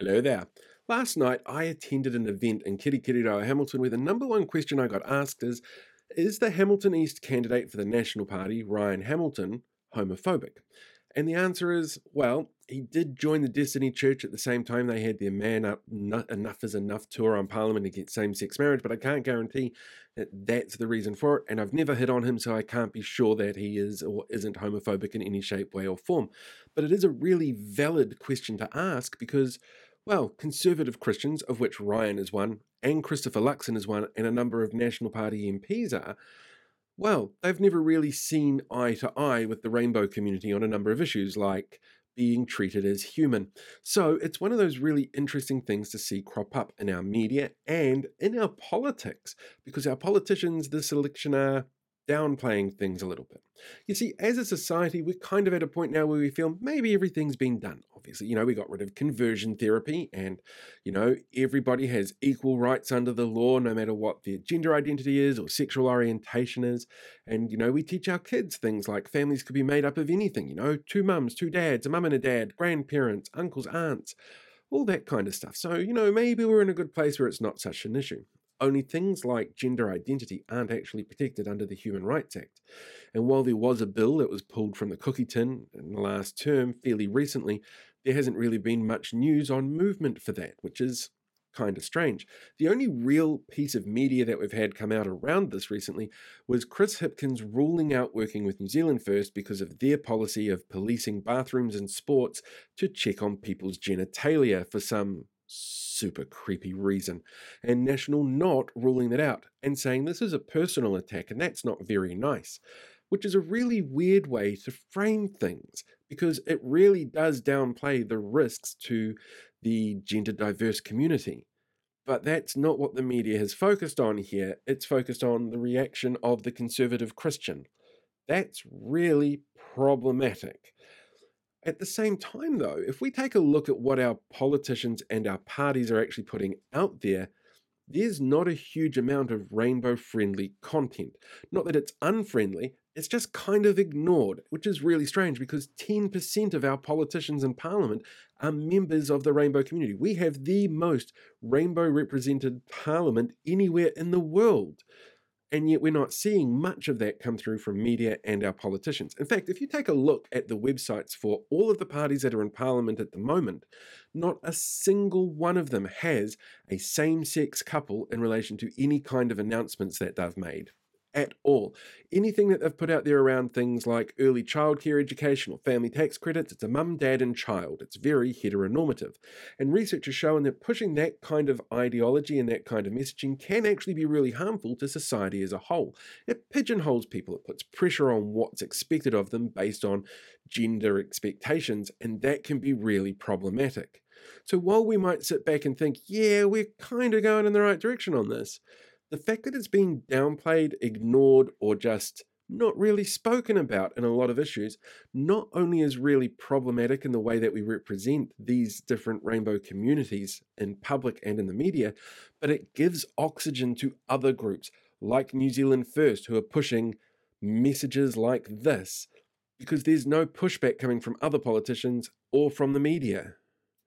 Hello there. Last night I attended an event in Kirikiriroa, Hamilton, where the number one question I got asked is the Hamilton East candidate for the National Party, Ryan Hamilton, homophobic? And the answer is, well, he did join the Destiny Church at the same time they had their Man Up Enough is Enough tour on Parliament against same sex marriage, but I can't guarantee that that's the reason for it. And I've never hit on him, so I can't be sure that he is or isn't homophobic in any shape, way, or form. But it is a really valid question to ask because, well, conservative Christians, of which Ryan is one, and Christopher Luxon is one, and a number of National Party MPs are, well, they've never really seen eye to eye with the rainbow community on a number of issues like being treated as human. So it's one of those really interesting things to see crop up in our media and in our politics, because our politicians this election are downplaying things a little bit. You see, as a society, we're kind of at a point now where we feel maybe everything's been done. Obviously, we got rid of conversion therapy and everybody has equal rights under the law, no matter what their gender identity is or sexual orientation is. And, we teach our kids things like families could be made up of anything, two mums, two dads, a mum and a dad, grandparents, uncles, aunts, all that kind of stuff. So, maybe we're in a good place where it's not such an issue. Only things like gender identity aren't actually protected under the Human Rights Act. And while there was a bill that was pulled from the cookie tin in the last term fairly recently, there hasn't really been much news on movement for that, which is kind of strange. The only real piece of media that we've had come out around this recently was Chris Hipkins ruling out working with New Zealand First because of their policy of policing bathrooms and sports to check on people's genitalia for some super creepy reason, and National not ruling that out and saying this is a personal attack and that's not very nice, which is a really weird way to frame things because it really does downplay the risks to the gender diverse community. But that's not what the media has focused on here. It's focused on the reaction of the conservative Christian. That's really problematic. At the same time, though, if we take a look at what our politicians and our parties are actually putting out there, there's not a huge amount of rainbow friendly content. Not that it's unfriendly, it's just kind of ignored, which is really strange because 10% of our politicians in Parliament are members of the rainbow community. We have the most rainbow represented Parliament anywhere in the world. And yet we're not seeing much of that come through from media and our politicians. In fact, if you take a look at the websites for all of the parties that are in Parliament at the moment, not a single one of them has a same-sex couple in relation to any kind of announcements that they've made. At all. Anything that they've put out there around things like early childcare education or family tax credits, it's a mum, dad, and child. It's very heteronormative. And research has shown that pushing that kind of ideology and that kind of messaging can actually be really harmful to society as a whole. It pigeonholes people, it puts pressure on what's expected of them based on gender expectations, and that can be really problematic. So while we might sit back and think, yeah, we're kind of going in the right direction on this, the fact that it's being downplayed, ignored, or just not really spoken about in a lot of issues not only is really problematic in the way that we represent these different rainbow communities in public and in the media, but it gives oxygen to other groups like New Zealand First who are pushing messages like this because there's no pushback coming from other politicians or from the media.